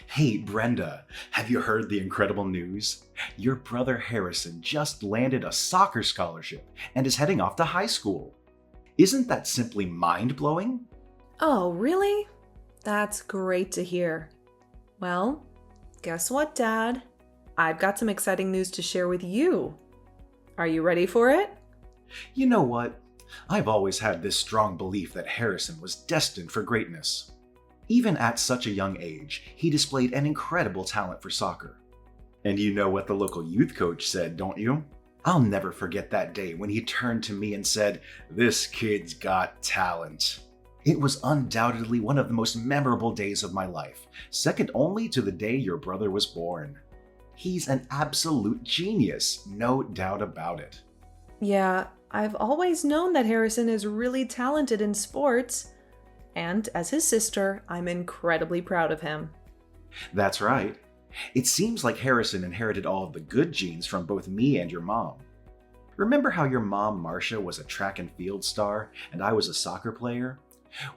Hey, Brenda, have you heard the incredible news? Your brother Harrison just landed a soccer scholarship and is heading off to high school. Isn't that simply mind-blowing? Oh, really? That's great to hear. Well, guess what, Dad? I've got some exciting news to share with you. Are you ready for it? You know what? I've always had this strong belief that Harrison was destined for greatness. Even at such a young age, he displayed an incredible talent for soccer. And you know what the local youth coach said, don't you? I'll never forget that day when he turned to me and said, "This kid's got talent." It was undoubtedly one of the most memorable days of my life, second only to the day your brother was born. He's an absolute genius, no doubt about it. Yeah, I've always known that Harrison is really talented in sports. And as his sister, I'm incredibly proud of him. That's right. It seems like Harrison inherited all of the good genes from both me and your mom. Remember how your mom, Marcia, was a track and field star and I was a soccer player?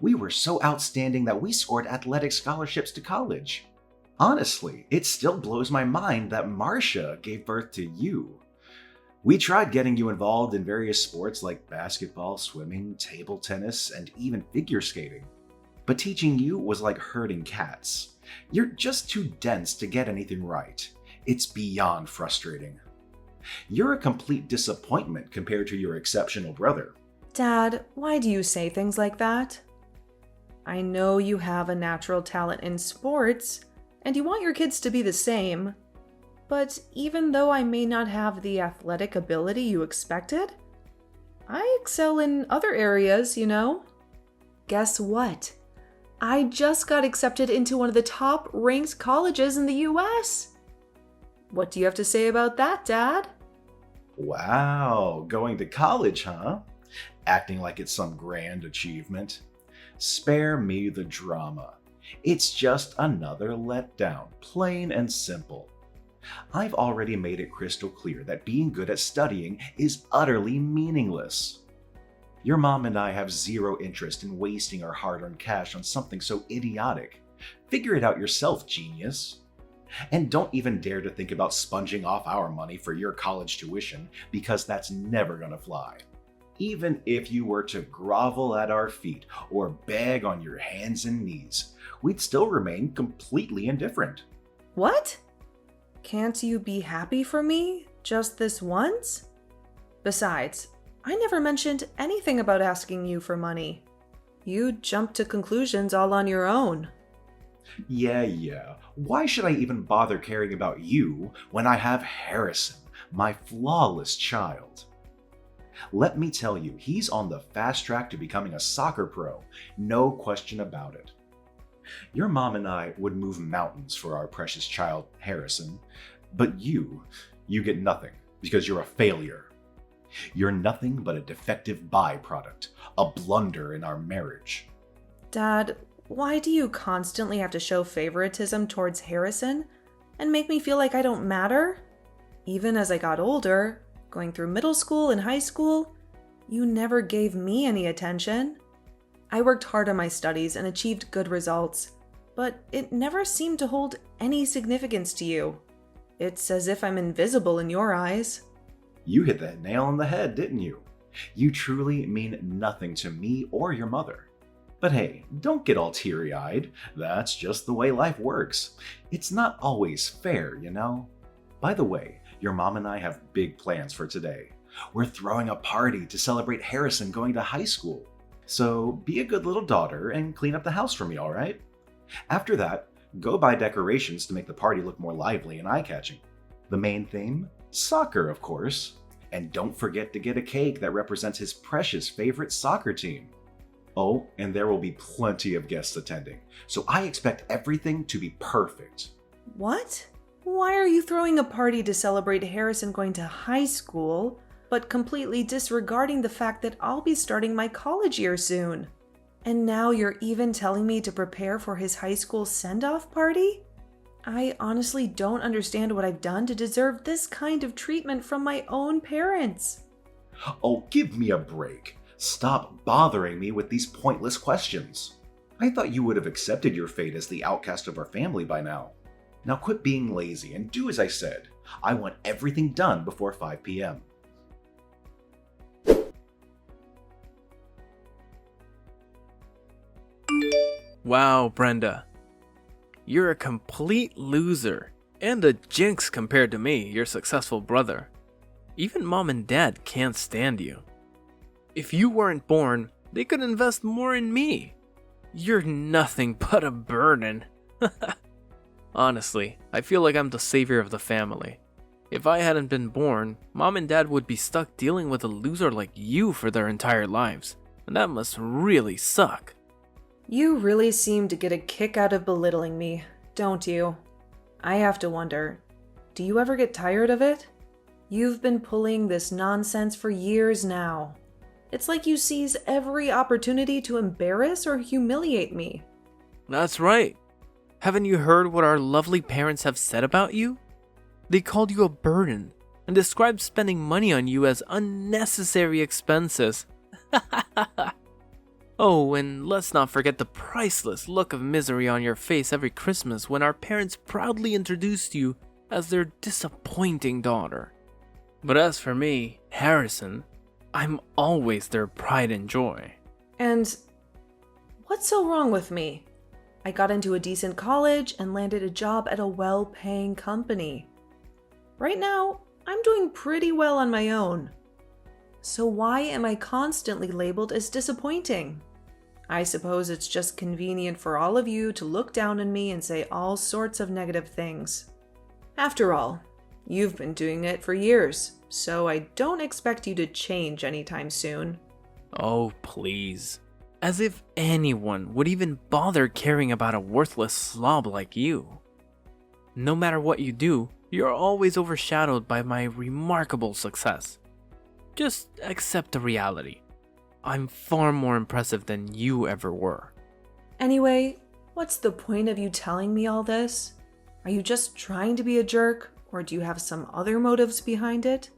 We were so outstanding that we scored athletic scholarships to college. Honestly, it still blows my mind that Marcia gave birth to you. We tried getting you involved in various sports like basketball, swimming, table tennis, and even figure skating. But teaching you was like herding cats. You're just too dense to get anything right. It's beyond frustrating. You're a complete disappointment compared to your exceptional brother. Dad, why do you say things like that? I know you have a natural talent in sports, and you want your kids to be the same. But even though I may not have the athletic ability you expected, I excel in other areas, you know? Guess what? I just got accepted into one of the top-ranked colleges in the US. What do you have to say about that, Dad? Wow, going to college, huh? Acting like it's some grand achievement. Spare me the drama. It's just another letdown, plain and simple. I've already made it crystal clear that being good at studying is utterly meaningless. Your mom and I have zero interest in wasting our hard-earned cash on something so idiotic. Figure it out yourself, genius. And don't even dare to think about sponging off our money for your college tuition, because that's never gonna fly. Even if you were to grovel at our feet or beg on your hands and knees, we'd still remain completely indifferent. What? Can't you be happy for me just this once? Besides, I never mentioned anything about asking you for money. You jumped to conclusions all on your own. Yeah. Why should I even bother caring about you when I have Harrison, my flawless child? Let me tell you, he's on the fast track to becoming a soccer pro, no question about it. Your mom and I would move mountains for our precious child, Harrison, but you get nothing because you're a failure. You're nothing but a defective byproduct, a blunder in our marriage. Dad, why do you constantly have to show favoritism towards Harrison and make me feel like I don't matter? Even as I got older, going through middle school and high school, you never gave me any attention. I worked hard on my studies and achieved good results, but it never seemed to hold any significance to you. It's as if I'm invisible in your eyes. You hit the nail on the head, didn't you? You truly mean nothing to me or your mother. But hey, don't get all teary-eyed. That's just the way life works. It's not always fair, you know? By the way, your mom and I have big plans for today. We're throwing a party to celebrate Harrison going to high school. So be a good little daughter and clean up the house for me, all right? After that, go buy decorations to make the party look more lively and eye-catching. The main theme? Soccer, of course. And don't forget to get a cake that represents his precious favorite soccer team. Oh, and there will be plenty of guests attending, so I expect everything to be perfect. What? Why are you throwing a party to celebrate Harrison going to high school, but completely disregarding the fact that I'll be starting my college year soon? And now you're even telling me to prepare for his high school send-off party? I honestly don't understand what I've done to deserve this kind of treatment from my own parents. Oh, give me a break. Stop bothering me with these pointless questions. I thought you would have accepted your fate as the outcast of our family by now. Now quit being lazy and do as I said. I want everything done before 5 p.m. Wow, Brenda. You're a complete loser, and a jinx compared to me, your successful brother. Even mom and dad can't stand you. If you weren't born, they could invest more in me. You're nothing but a burden. Honestly, I feel like I'm the savior of the family. If I hadn't been born, mom and dad would be stuck dealing with a loser like you for their entire lives, and that must really suck. You really seem to get a kick out of belittling me, don't you? I have to wonder, do you ever get tired of it? You've been pulling this nonsense for years now. It's like you seize every opportunity to embarrass or humiliate me. That's right. Haven't you heard what our lovely parents have said about you? They called you a burden and described spending money on you as unnecessary expenses. Oh, and let's not forget the priceless look of misery on your face every Christmas when our parents proudly introduced you as their disappointing daughter. But as for me, Harrison, I'm always their pride and joy. And what's so wrong with me? I got into a decent college and landed a job at a well-paying company. Right now, I'm doing pretty well on my own. So why am I constantly labeled as disappointing? I suppose it's just convenient for all of you to look down on me and say all sorts of negative things. After all, you've been doing it for years, so I don't expect you to change anytime soon. Oh, please. As if anyone would even bother caring about a worthless slob like you. No matter what you do, you're always overshadowed by my remarkable success. Just accept the reality. I'm far more impressive than you ever were. Anyway, what's the point of you telling me all this? Are you just trying to be a jerk, or do you have some other motives behind it?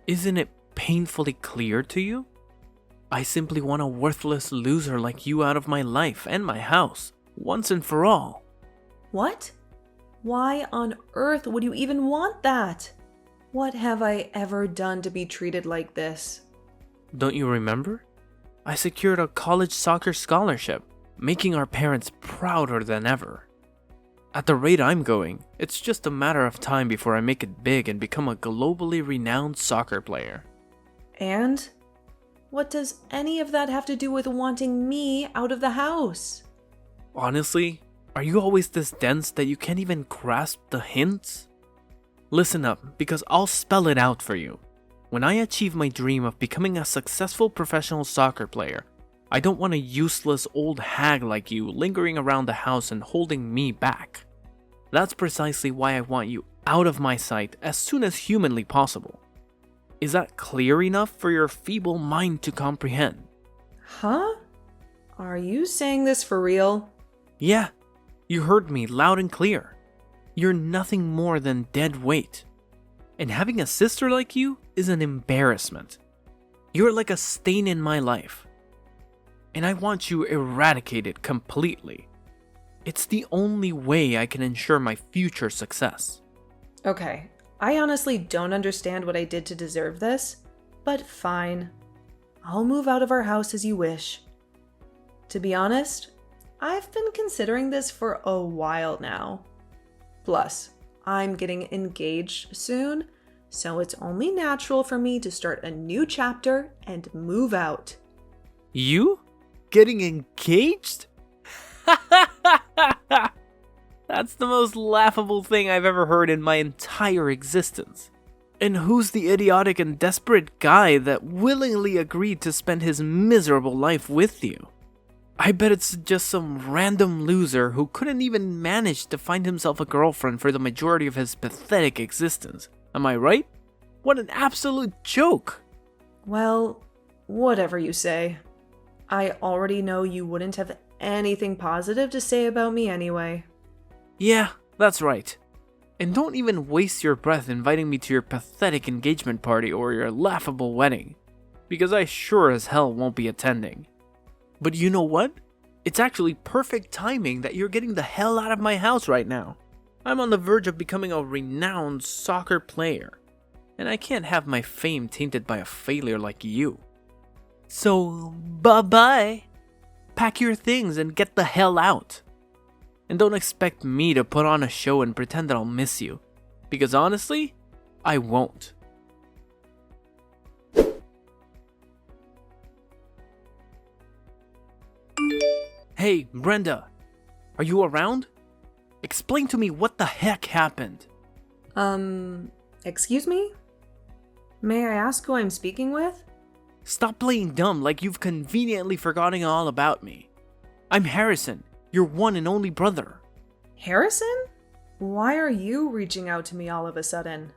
Isn't it painfully clear to you? I simply want a worthless loser like you out of my life and my house, once and for all. What? Why on earth would you even want that? What have I ever done to be treated like this? Don't you remember? I secured a college soccer scholarship, making our parents prouder than ever. At the rate I'm going, it's just a matter of time before I make it big and become a globally renowned soccer player. And? What does any of that have to do with wanting me out of the house? Honestly, are you always this dense that you can't even grasp the hints? Listen up, because I'll spell it out for you. When I achieve my dream of becoming a successful professional soccer player, I don't want a useless old hag like you lingering around the house and holding me back. That's precisely why I want you out of my sight as soon as humanly possible. Is that clear enough for your feeble mind to comprehend? Huh? Are you saying this for real? Yeah, you heard me loud and clear. You're nothing more than dead weight. And having a sister like you is an embarrassment. You're like a stain in my life. And I want you eradicated completely. It's the only way I can ensure my future success. Okay, I honestly don't understand what I did to deserve this, but fine. I'll move out of our house as you wish. To be honest, I've been considering this for a while now. Plus, I'm getting engaged soon, so it's only natural for me to start a new chapter and move out. You? Getting engaged? That's the most laughable thing I've ever heard in my entire existence. And who's the idiotic and desperate guy that willingly agreed to spend his miserable life with you? I bet it's just some random loser who couldn't even manage to find himself a girlfriend for the majority of his pathetic existence. Am I right? What an absolute joke! Well, whatever you say. I already know you wouldn't have anything positive to say about me anyway. Yeah, that's right. And don't even waste your breath inviting me to your pathetic engagement party or your laughable wedding, because I sure as hell won't be attending. But you know what? It's actually perfect timing that you're getting the hell out of my house right now. I'm on the verge of becoming a renowned soccer player, and I can't have my fame tainted by a failure like you. So, bye-bye. Pack your things and get the hell out. And don't expect me to put on a show and pretend that I'll miss you, because honestly, I won't. Hey, Brenda, are you around? Explain to me what the heck happened. Excuse me? May I ask who I'm speaking with? Stop playing dumb like you've conveniently forgotten all about me. I'm Harrison, your one and only brother. Harrison? Why are you reaching out to me all of a sudden?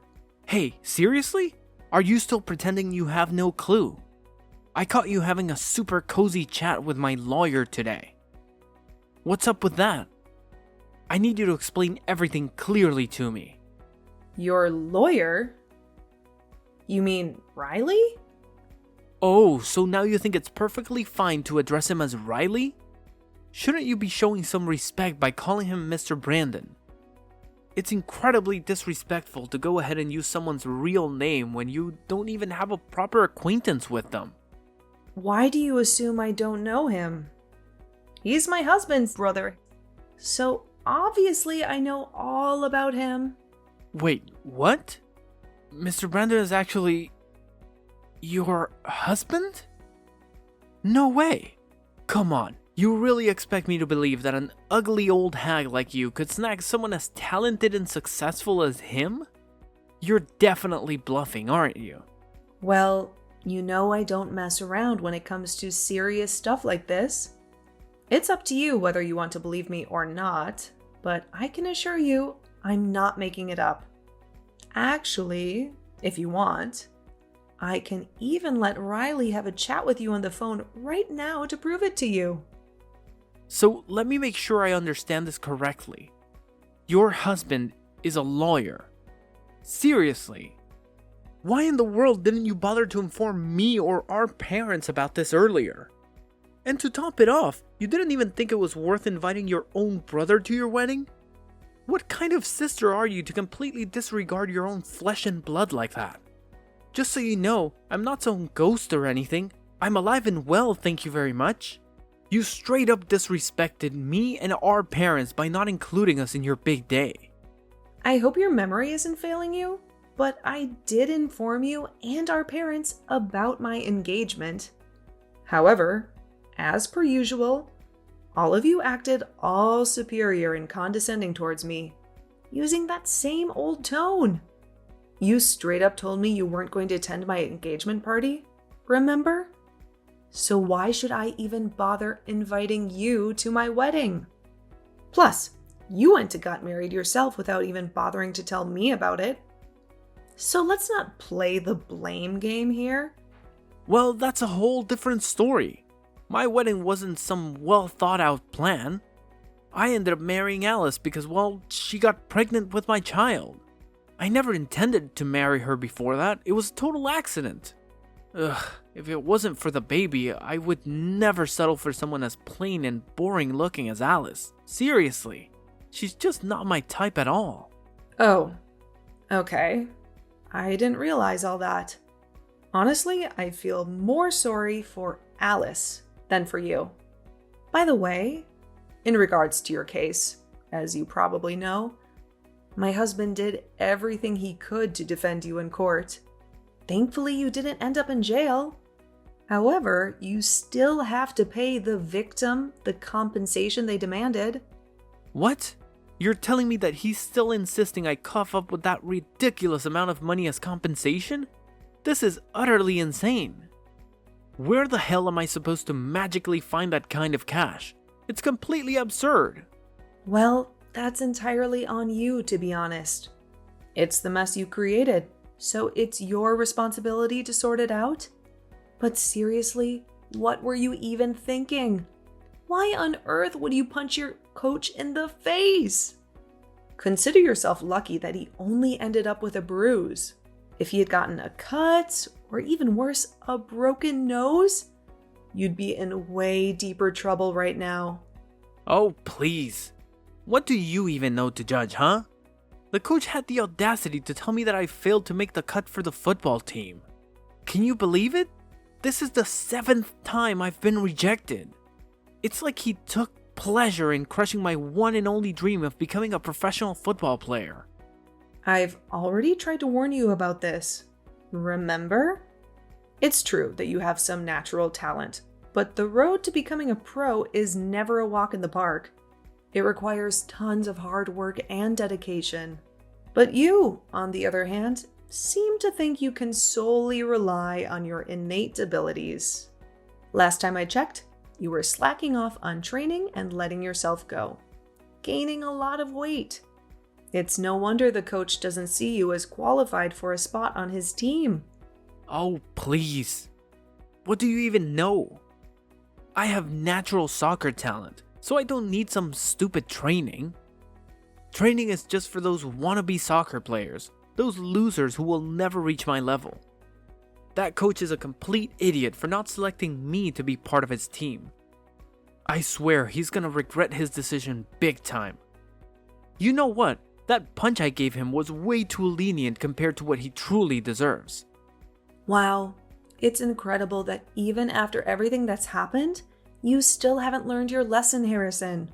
Hey, seriously? Are you still pretending you have no clue? I caught you having a super cozy chat with my lawyer today. What's up with that? I need you to explain everything clearly to me. Your lawyer? You mean Riley? Oh, so now you think it's perfectly fine to address him as Riley? Shouldn't you be showing some respect by calling him Mr. Brandon? It's incredibly disrespectful to go ahead and use someone's real name when you don't even have a proper acquaintance with them. Why do you assume I don't know him? He's my husband's brother, so obviously I know all about him. Wait, what? Mr. Brandon is actually your husband? No way. Come on, you really expect me to believe that an ugly old hag like you could snag someone as talented and successful as him? You're definitely bluffing, aren't you? Well, you know I don't mess around when it comes to serious stuff like this. It's up to you whether you want to believe me or not, but I can assure you I'm not making it up. Actually, if you want, I can even let Riley have a chat with you on the phone right now to prove it to you. So let me make sure I understand this correctly. Your husband is a lawyer. Seriously? Why in the world didn't you bother to inform me or our parents about this earlier? And to top it off, you didn't even think it was worth inviting your own brother to your wedding? What kind of sister are you to completely disregard your own flesh and blood like that? Just so you know, I'm not some ghost or anything. I'm alive and well, thank you very much. You straight up disrespected me and our parents by not including us in your big day. I hope your memory isn't failing you, but I did inform you and our parents about my engagement. However, as per usual, all of you acted all superior and condescending towards me, using that same old tone. You straight up told me you weren't going to attend my engagement party, remember? So why should I even bother inviting you to my wedding? Plus, you went and got married yourself without even bothering to tell me about it. So let's not play the blame game here. Well, that's a whole different story. My wedding wasn't some well thought out plan. I ended up marrying Alice because, well, she got pregnant with my child. I never intended to marry her before that. It was a total accident. Ugh, if it wasn't for the baby, I would never settle for someone as plain and boring looking as Alice. Seriously, she's just not my type at all. Oh, okay. I didn't realize all that. Honestly, I feel more sorry for Alice than for you. By the way, in regards to your case, as you probably know, my husband did everything he could to defend you in court. Thankfully, you didn't end up in jail. However, you still have to pay the victim the compensation they demanded. What? You're telling me that he's still insisting I cough up with that ridiculous amount of money as compensation? This is utterly insane. Where the hell am I supposed to magically find that kind of cash? It's completely absurd. Well, that's entirely on you, to be honest. It's the mess you created, so it's your responsibility to sort it out. But seriously, what were you even thinking? Why on earth would you punch your coach in the face? Consider yourself lucky that he only ended up with a bruise. If he had gotten a cut, or even worse, a broken nose, you'd be in way deeper trouble right now. Oh, please. What do you even know to judge, huh? The coach had the audacity to tell me that I failed to make the cut for the football team. Can you believe it? This is the 7th time I've been rejected. It's like he took pleasure in crushing my one and only dream of becoming a professional football player. I've already tried to warn you about this. Remember? It's true that you have some natural talent, but the road to becoming a pro is never a walk in the park. It requires tons of hard work and dedication. But you, on the other hand, seem to think you can solely rely on your innate abilities. Last time I checked, you were slacking off on training and letting yourself go, gaining a lot of weight. It's no wonder the coach doesn't see you as qualified for a spot on his team. Oh, please. What do you even know? I have natural soccer talent, so I don't need some stupid training. Training is just for those wannabe soccer players, those losers who will never reach my level. That coach is a complete idiot for not selecting me to be part of his team. I swear he's gonna regret his decision big time. You know what? That punch I gave him was way too lenient compared to what he truly deserves. Wow, it's incredible that even after everything that's happened, you still haven't learned your lesson, Harrison.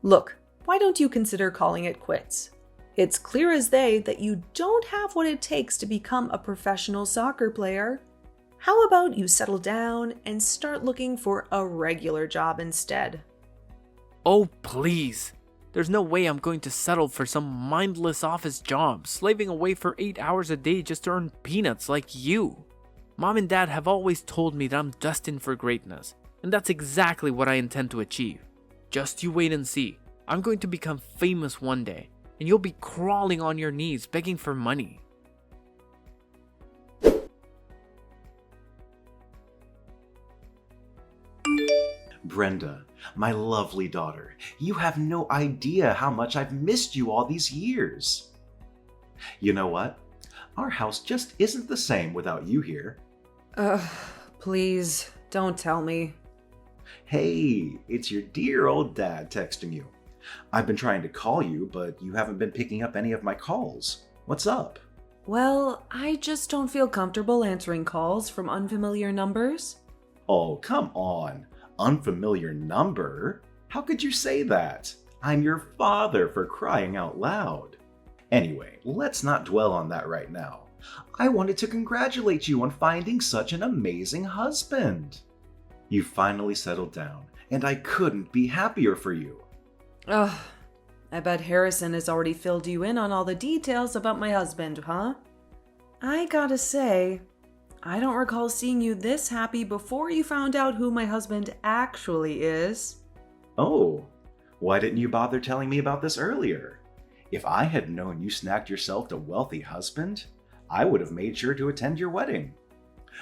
Look, why don't you consider calling it quits? It's clear as day that you don't have what it takes to become a professional soccer player. How about you settle down and start looking for a regular job instead? Oh, please. There's no way I'm going to settle for some mindless office job, slaving away for 8 hours a day just to earn peanuts like you. Mom and Dad have always told me that I'm destined for greatness, and that's exactly what I intend to achieve. Just you wait and see. I'm going to become famous one day, and you'll be crawling on your knees begging for money. Brenda, my lovely daughter, you have no idea how much I've missed you all these years. You know what? Our house just isn't the same without you here. Please, don't tell me. Hey, it's your dear old dad texting you. I've been trying to call you, but you haven't been picking up any of my calls. What's up? Well, I just don't feel comfortable answering calls from unfamiliar numbers. Oh, come on. Unfamiliar number? How could you say that? I'm your father, for crying out loud. Anyway, let's not dwell on that right now. I wanted to congratulate you on finding such an amazing husband. You finally settled down, and I couldn't be happier for you. Ugh, I bet Harrison has already filled you in on all the details about my husband, huh? I gotta say, I don't recall seeing you this happy before you found out who my husband actually is. Oh, why didn't you bother telling me about this earlier? If I had known you snagged yourself a wealthy husband, I would have made sure to attend your wedding.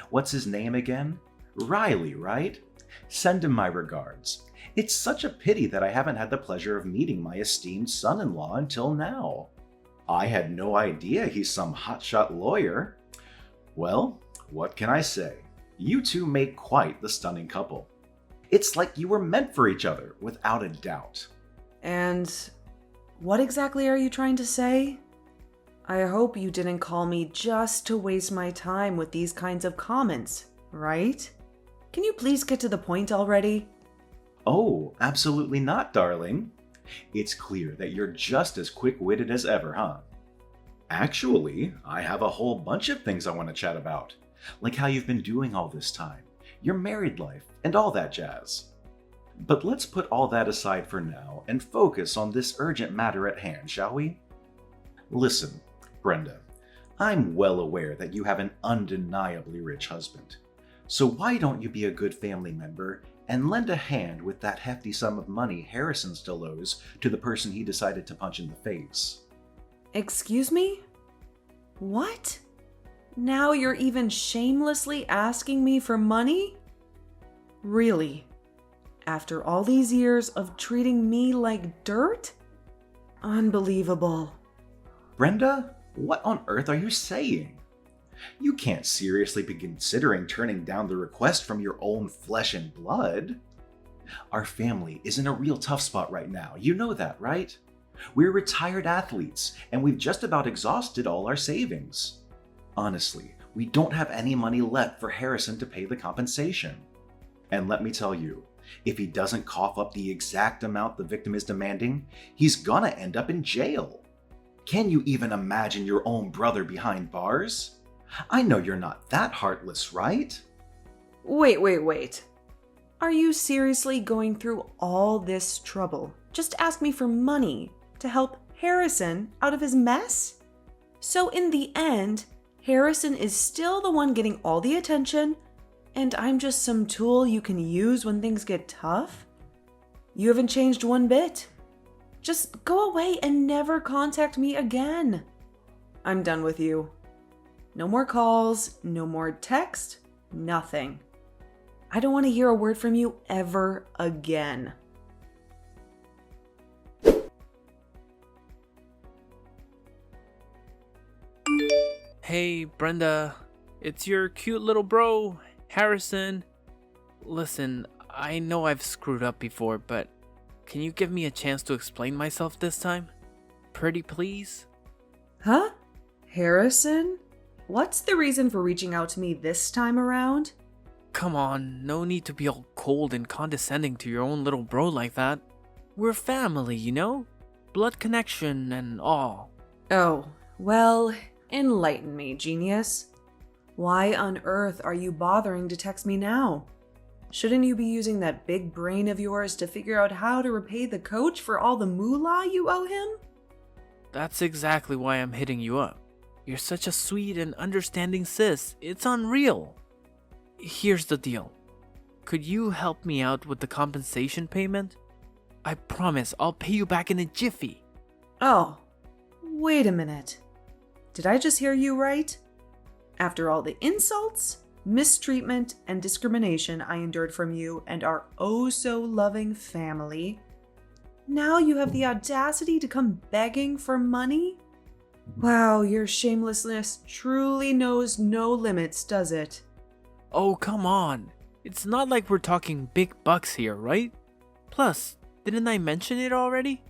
What's his name again? Riley, right? Send him my regards. It's such a pity that I haven't had the pleasure of meeting my esteemed son-in-law until now. I had no idea he's some hotshot lawyer. Well, what can I say? You two make quite the stunning couple. It's like you were meant for each other, without a doubt. And what exactly are you trying to say? I hope you didn't call me just to waste my time with these kinds of comments, right? Can you please get to the point already? Oh, absolutely not, darling. It's clear that you're just as quick-witted as ever, huh? Actually, I have a whole bunch of things I want to chat about, like how you've been doing all this time, your married life, and all that jazz. But let's put all that aside for now and focus on this urgent matter at hand, shall we? Listen, Brenda, I'm well aware that you have an undeniably rich husband. So why don't you be a good family member and lend a hand with that hefty sum of money Harrison still owes to the person he decided to punch in the face? Excuse me? What? Now you're even shamelessly asking me for money? Really? After all these years of treating me like dirt? Unbelievable. Brenda, what on earth are you saying? You can't seriously be considering turning down the request from your own flesh and blood. Our family is in a real tough spot right now. You know that, right? We're retired athletes, and we've just about exhausted all our savings. Honestly, we don't have any money left for Harrison to pay the compensation. And let me tell you, if he doesn't cough up the exact amount the victim is demanding, he's gonna end up in jail. Can you even imagine your own brother behind bars? I know you're not that heartless, right? Wait. Are you seriously going through all this trouble just to ask me for money to help Harrison out of his mess? So in the end, Harrison is still the one getting all the attention, and I'm just some tool you can use when things get tough? You haven't changed one bit. Just go away and never contact me again. I'm done with you. No more calls, no more text, nothing. I don't want to hear a word from you ever again. Hey, Brenda. It's your cute little bro, Harrison. Listen, I know I've screwed up before, but can you give me a chance to explain myself this time? Pretty please? Huh? Harrison? What's the reason for reaching out to me this time around? Come on, no need to be all cold and condescending to your own little bro like that. We're family, you know? Blood connection and all. Oh, well, enlighten me, genius. Why on earth are you bothering to text me now? Shouldn't you be using that big brain of yours to figure out how to repay the coach for all the moolah you owe him? That's exactly why I'm hitting you up. You're such a sweet and understanding sis. It's unreal. Here's the deal. Could you help me out with the compensation payment? I promise I'll pay you back in a jiffy. Oh, wait a minute. Did I just hear you right? After all the insults, mistreatment, and discrimination I endured from you and our oh-so-loving family, now you have the audacity to come begging for money? Wow, your shamelessness truly knows no limits, does it? Oh, come on. It's not like we're talking big bucks here, right? Plus, didn't I mention it already?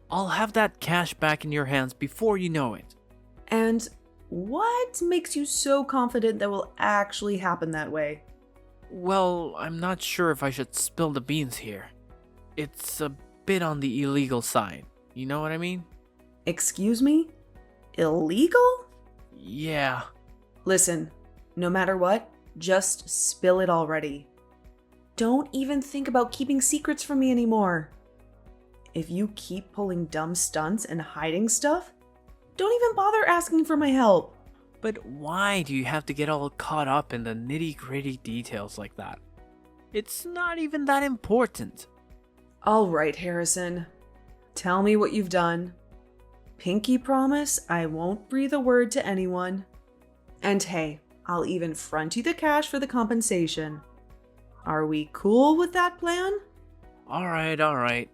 I'll have that cash back in your hands before you know it. And what makes you so confident that will actually happen that way? Well, I'm not sure if I should spill the beans here. It's a bit on the illegal side. You know what I mean? Excuse me? Illegal? Yeah. Listen, no matter what, just spill it already. Don't even think about keeping secrets from me anymore. If you keep pulling dumb stunts and hiding stuff, don't even bother asking for my help. But why do you have to get all caught up in the nitty-gritty details like that? It's not even that important. All right, Harrison. Tell me what you've done. Pinky promise I won't breathe a word to anyone. And hey, I'll even front you the cash for the compensation. Are we cool with that plan? Alright.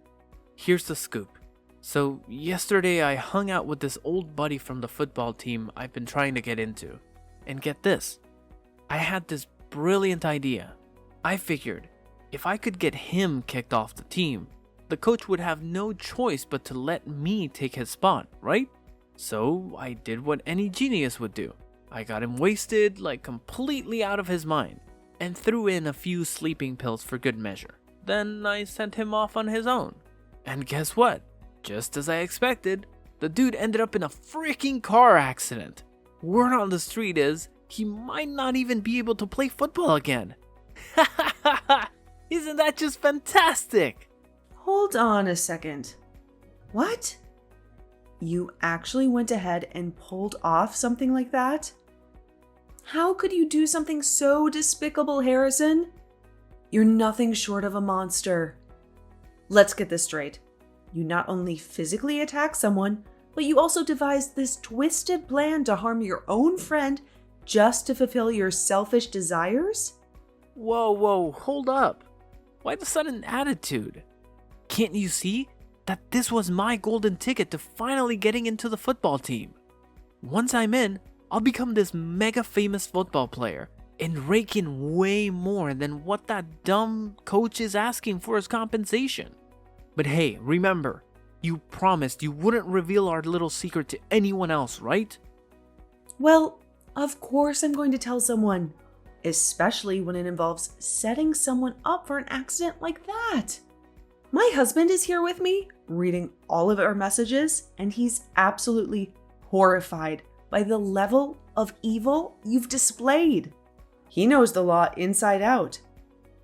Here's the scoop. So, yesterday I hung out with this old buddy from the football team I've been trying to get into. And get this, I had this brilliant idea. I figured, if I could get him kicked off the team, the coach would have no choice but to let me take his spot, right? So, I did what any genius would do. I got him wasted, like completely out of his mind, and threw in a few sleeping pills for good measure. Then I sent him off on his own. And guess what? Just as I expected, the dude ended up in a freaking car accident. Word on the street is, he might not even be able to play football again. Isn't that just fantastic? Hold on a second. What? You actually went ahead and pulled off something like that? How could you do something so despicable, Harrison? You're nothing short of a monster. Let's get this straight. You not only physically attacked someone, but you also devised this twisted plan to harm your own friend just to fulfill your selfish desires? Whoa, hold up. Why the sudden attitude? Can't you see that this was my golden ticket to finally getting into the football team? Once I'm in, I'll become this mega famous football player and rake in way more than what that dumb coach is asking for as compensation. But hey, remember, you promised you wouldn't reveal our little secret to anyone else, right? Well, of course I'm going to tell someone, especially when it involves setting someone up for an accident like that. My husband is here with me, reading all of our messages, and he's absolutely horrified by the level of evil you've displayed. He knows the law inside out,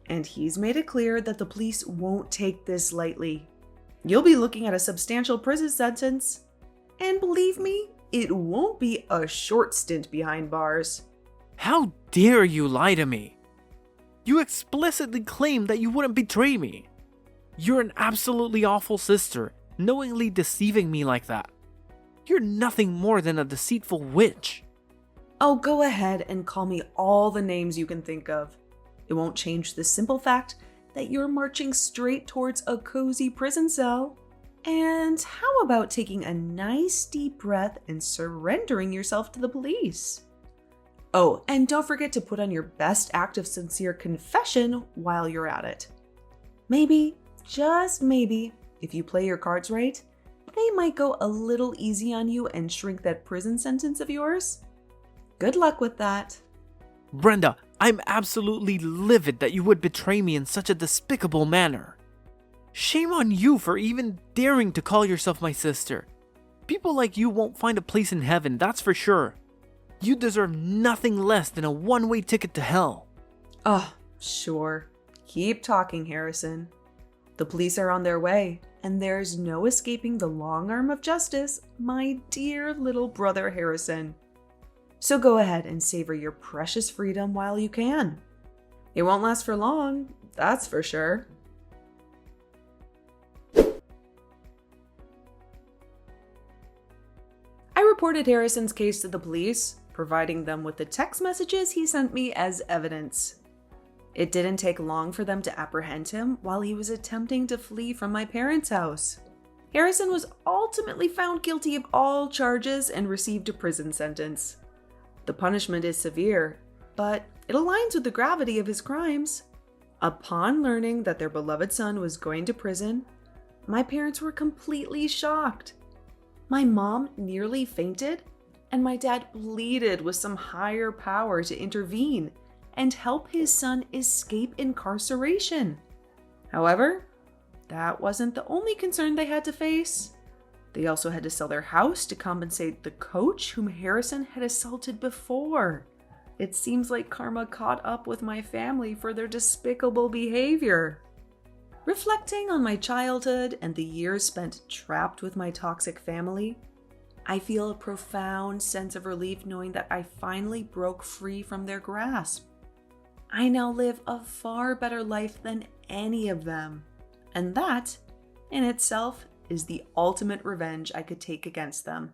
and he's made it clear that the police won't take this lightly. You'll be looking at a substantial prison sentence, and believe me, it won't be a short stint behind bars. How dare you lie to me? You explicitly claimed that you wouldn't betray me. You're an absolutely awful sister, knowingly deceiving me like that. You're nothing more than a deceitful witch. Oh, go ahead and call me all the names you can think of. It won't change the simple fact that you're marching straight towards a cozy prison cell. And how about taking a nice deep breath and surrendering yourself to the police? Oh, and don't forget to put on your best act of sincere confession while you're at it. Maybe, just maybe, if you play your cards right, they might go a little easy on you and shrink that prison sentence of yours. Good luck with that. Brenda, I'm absolutely livid that you would betray me in such a despicable manner. Shame on you for even daring to call yourself my sister. People like you won't find a place in heaven, that's for sure. You deserve nothing less than a one-way ticket to hell. Oh, sure. Keep talking, Harrison. The police are on their way, and there's no escaping the long arm of justice, my dear little brother Harrison. So go ahead and savor your precious freedom while you can. It won't last for long, that's for sure. I reported Harrison's case to the police, providing them with the text messages he sent me as evidence. It didn't take long for them to apprehend him while he was attempting to flee from my parents' house. Harrison was ultimately found guilty of all charges and received a prison sentence. The punishment is severe, but it aligns with the gravity of his crimes. Upon learning that their beloved son was going to prison, my parents were completely shocked. My mom nearly fainted, and my dad pleaded with some higher power to intervene and help his son escape incarceration. However, that wasn't the only concern they had to face. They also had to sell their house to compensate the coach whom Harrison had assaulted before. It seems like karma caught up with my family for their despicable behavior. Reflecting on my childhood and the years spent trapped with my toxic family, I feel a profound sense of relief knowing that I finally broke free from their grasp. I now live a far better life than any of them, and that, in itself, is the ultimate revenge I could take against them.